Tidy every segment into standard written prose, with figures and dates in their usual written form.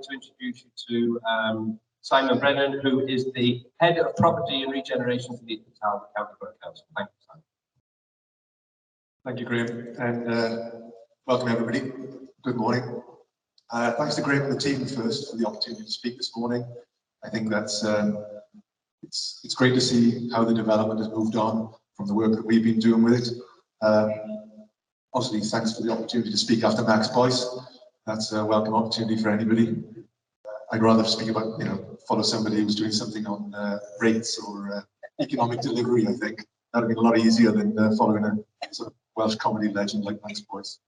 like to introduce you to Simon Brennan, who is the Head of Property and Regeneration for the Talbot County Borough Council. Thank you, Simon. Thank you, Graham, and welcome everybody. Good morning. Thanks to Graham and the team first for the opportunity to speak this morning. I think that's it's great to see how the development has moved on from the work that we've been doing with it. Obviously, thanks for the opportunity to speak after Max Boyce. That's a welcome opportunity for anybody. I'd rather speak about, follow somebody who's doing something on rates or economic delivery. I think that'd be a lot easier than following a sort of Welsh comedy legend like Max Boyce.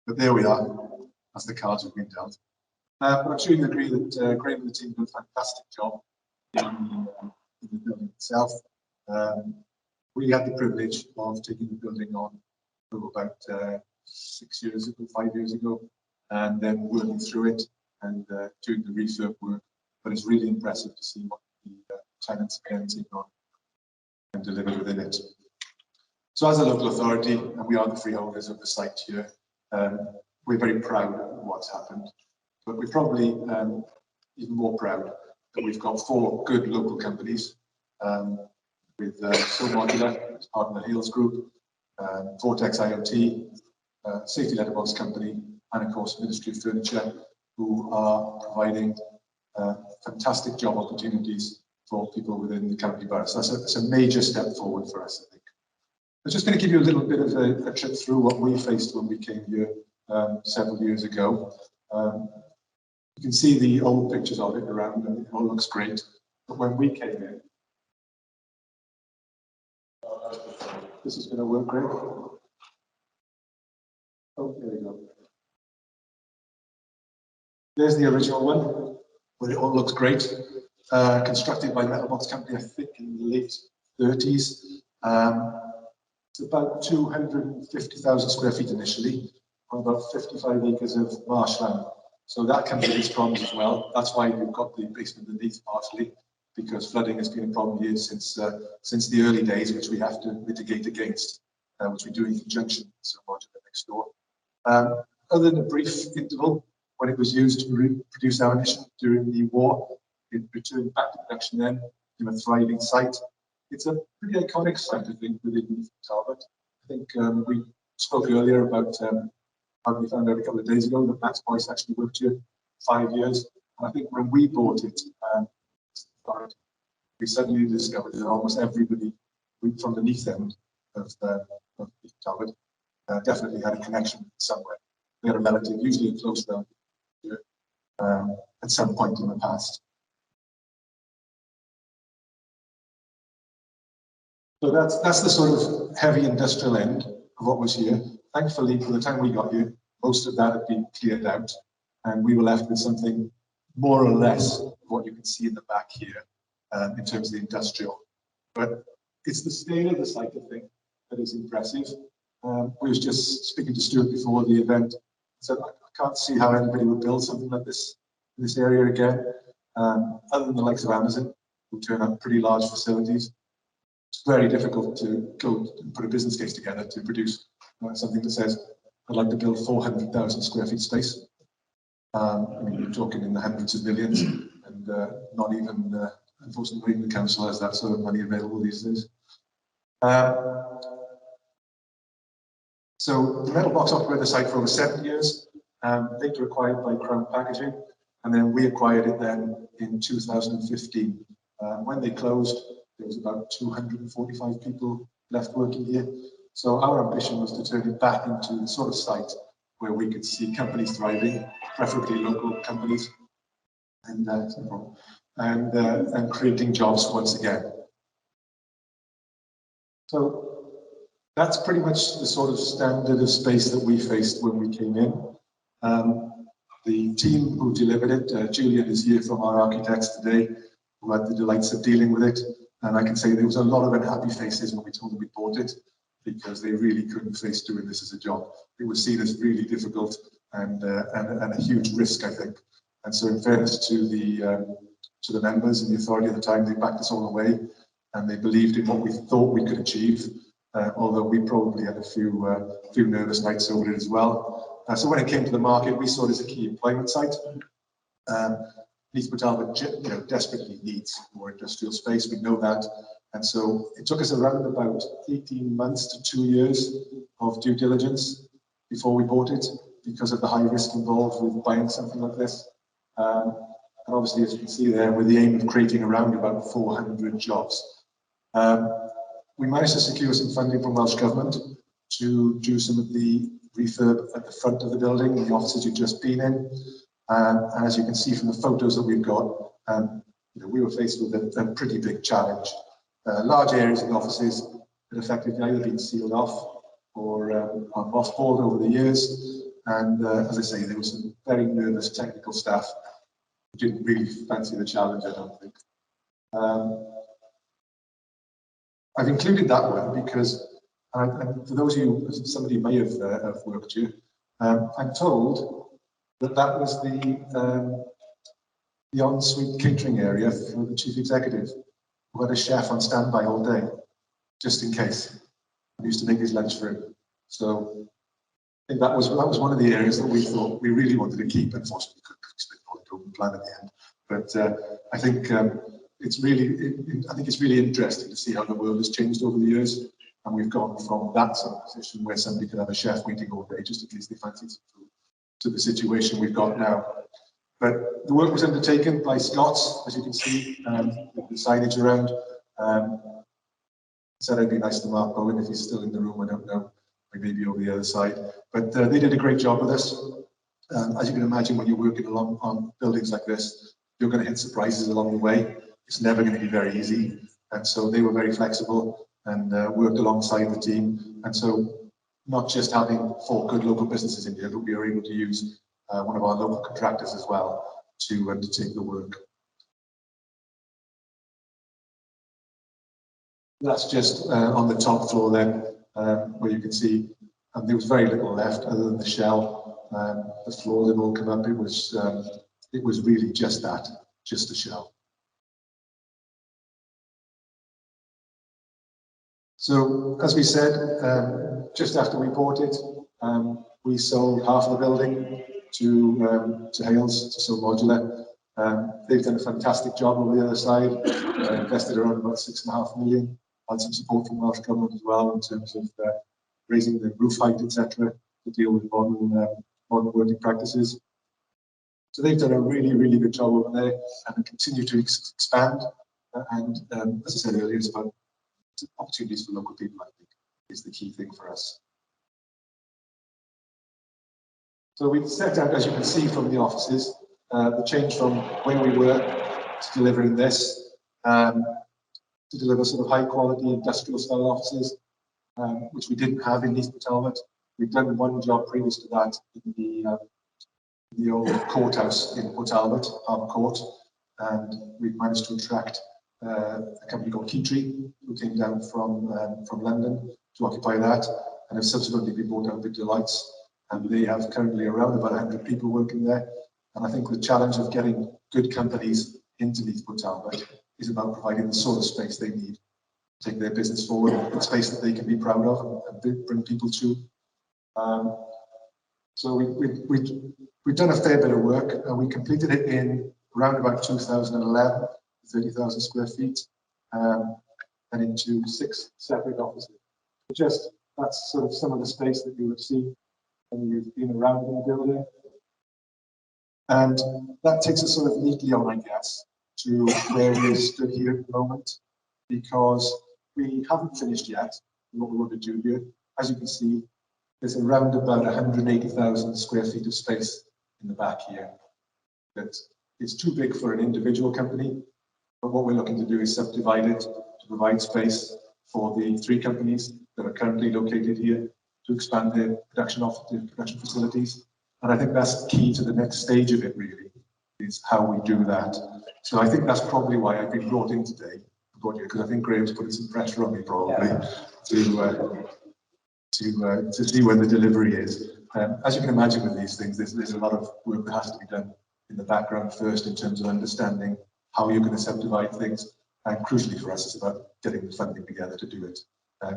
But there we are. That's the cards we've been dealt. But I'm sure you agree that Graham and the team did a fantastic job in the building itself. We had the privilege of taking the building on for about 6 years ago, 5 years ago, and then working through it and doing the refurb work. But it's really impressive to see what the tenants are taking on and delivered within it. So as a local authority, and we are the freeholders of the site here, we're very proud of what's happened. But we're probably even more proud that we've got 4 good local companies with So Modular as part of the Hales Group, Vortex IoT, Safety Letterbox Company, and of course Ministry of Furniture, who are providing fantastic job opportunities for people within the county borough. So that's a major step forward for us, I think. I'm just going to give you a little bit of a trip through what we faced when we came here several years ago. You can see the old pictures of it around, and it all looks great. But when we came in, this is going to work great. Oh, there we go. There's the original one, where it all looks great. Constructed by Letterbox Company, I think in the late 30s. It's about 250,000 square feet initially, on about 55 acres of marshland. So that comes with its problems as well. That's why we've got the basement underneath partially, because flooding has been a problem here since the early days, which we have to mitigate against, which we do in conjunction with So Modular next door. Other than a brief interval, when it was used to produce ammunition during the war, it returned back to production then in a thriving site. It's a pretty iconic site, I think, within Talbot. I think we spoke earlier about how we found out a couple of days ago that Max Boyce actually worked here 5 years. And I think when we bought it, we suddenly discovered that almost everybody from the Neath end of Talbot definitely had a connection somewhere. We had a relative, usually a close relative, here, at some point in the past. So that's the sort of heavy industrial end of what was here. Thankfully, by the time we got here, most of that had been cleared out, and we were left with something more or less of what you can see in the back here in terms of the industrial. But it's the scale of the site, I think, that is impressive. We was just speaking to Stuart before the event. I said, I can't see how anybody would build something like this in this area again, other than the likes of Amazon, who turn up pretty large facilities. It's very difficult to go and put a business case together to produce something that says, I'd like to build 400,000 square feet space. I mean, you're talking in the hundreds of millions, and not even, unfortunately, the council has that sort of money available these days. So the Metal Box operated the site for over 7 years, later acquired by Crown Packaging, and then we acquired it then in 2015. When they closed, there was about 245 people left working here. So our ambition was to turn it back into the sort of site where we could see companies thriving, preferably local companies, and creating jobs once again. So that's pretty much the sort of standard of space that we faced when we came in. The team who delivered it, Julian is here from our architects today, who had the delights of dealing with it. And I can say there was a lot of unhappy faces when we told them we bought it, because they really couldn't face doing this as a job. It was seen as really difficult and a huge risk, I think. And so in fairness to the members and the authority at the time, they backed us all the way, and they believed in what we thought we could achieve, although we probably had a few nervous nights over it as well. So when it came to the market, we saw it as a key employment site. East Talbot, desperately needs more industrial space. We know that, and so it took us around about 18 months to 2 years of due diligence before we bought it, because of the high risk involved with buying something like this. And obviously, as you can see there, with the aim of creating around about 400 jobs. We managed to secure some funding from Welsh Government to do some of the refurb at the front of the building, in the offices you've just been in. And as you can see from the photos that we've got, we were faced with a pretty big challenge. Large areas of the offices had effectively either been sealed off or mothballed over the years. And as I say, there was some very nervous technical staff who didn't really fancy the challenge, I don't think. I've included that one because, and for those of you, somebody may have worked here, I'm told that was the ensuite catering area for the chief executive, who had a chef on standby all day, just in case. He used to make his lunch for him. So I think that was one of the areas that we thought we really wanted to keep. Unfortunately, we couldn't open plan at the end. But I think it's really interesting to see how the world has changed over the years, and we've gone from that sort of position where somebody could have a chef waiting all day just in case they fancy some food, to the situation we've got now. But the work was undertaken by Scots, as you can see, with the signage around. Said it'd be nice to Mark Bowen if he's still in the room, I don't know, maybe over the other side. But they did a great job with us. As you can imagine, when you're working along on buildings like this, you're going to hit surprises along the way. It's never going to be very easy. And so they were very flexible and worked alongside the team. And so not just having 4 good local businesses in here, but we were able to use one of our local contractors as well to undertake the work. That's just on the top floor then, where you can see there was very little left other than the shell. The floor didn't all come up. It was really just that, just a shell. So, as we said, just after we bought it, we sold half of the building to Hales, to So Modular. They've done a fantastic job on the other side, invested around about 6.5 million, had some support from Welsh Government as well in terms of raising the roof height, etc., to deal with modern working practices. So they've done a really, really good job over there and continue to expand. And as I said earlier, it's about opportunities for local people, I think, is the key thing for us. So we set out, as you can see from the offices, the change from where we were to delivering this, to deliver sort of high quality industrial style offices, which we didn't have in East Talbot. We've done one job previous to that in the old courthouse in Port Talbot, Harbour Court, and we've managed to attract a company called Keytree, who came down from London to occupy that, and have subsequently been bought out by Delights, and they have currently around about 100 people working there. And I think the challenge of getting good companies into East Talbot is about providing the sort of space they need to take their business forward, a space that they can be proud of and bring people to. So we've done a fair bit of work, and we completed it in around about 2011, 30,000 square feet, and into 6 separate offices. That's sort of some of the space that you would see when you've been around in the building. And that takes us sort of neatly on, I guess, to where we stood here at the moment, because we haven't finished yet what we want to do here. As you can see, there's around about 180,000 square feet of space in the back here. It's too big for an individual company, but what we're looking to do is subdivide it to provide space for the 3 companies that are currently located here to expand their production facilities. And I think that's key to the next stage of it, really, is how we do that. So I think that's probably why I've been brought in today, because I think Graham's putting some pressure on me probably to see where the delivery is. As you can imagine with these things, there's a lot of work that has to be done in the background first in terms of understanding how you're going to subdivide things. And crucially for us, it's about getting the funding together to do it,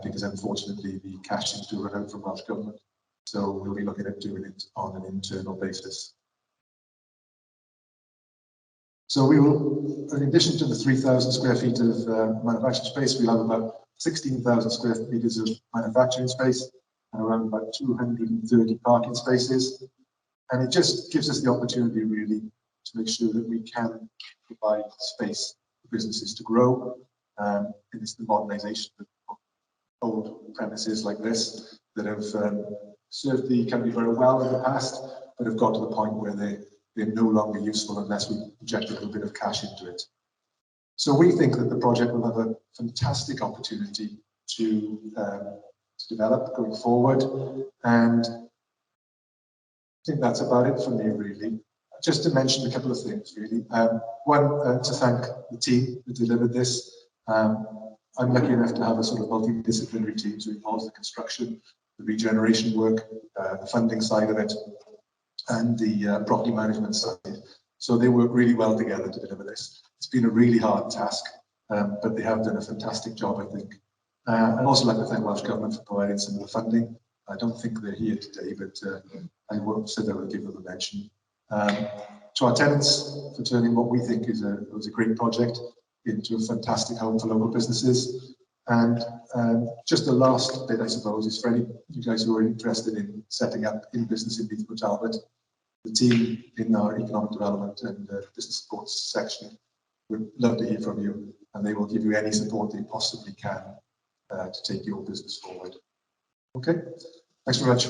because unfortunately the cash seems to run out from Welsh Government. So we'll be looking at doing it on an internal basis. So we will, in addition to the 3,000 square feet of manufacturing space, we'll have about 16,000 square meters of manufacturing space and around about 230 parking spaces. And it just gives us the opportunity really to make sure that we can provide space for businesses to grow. And it's the modernisation of old premises like this that have served the company very well in the past, but have got to the point where they're no longer useful unless we inject a little bit of cash into it. So we think that the project will have a fantastic opportunity to develop going forward, and I think that's about it for me really. Just to mention a couple of things really. One, to thank the team that delivered this. I'm lucky enough to have a sort of multidisciplinary team, so it involves the construction, the regeneration work, the funding side of it, and the property management side. So they work really well together to deliver this. It's been a really hard task, but they have done a fantastic job, I think. I'd also like to thank Welsh Government for providing some of the funding. I don't think they're here today, but I said I would give them a mention. To our tenants for turning what we think is was a great project into a fantastic home for local businesses. And just the last bit, I suppose, is for any of you guys who are interested in setting up in business in Beatham Talbot, the team in our economic development and business support section would love to hear from you, and they will give you any support they possibly can to take your business forward. Okay, thanks very much.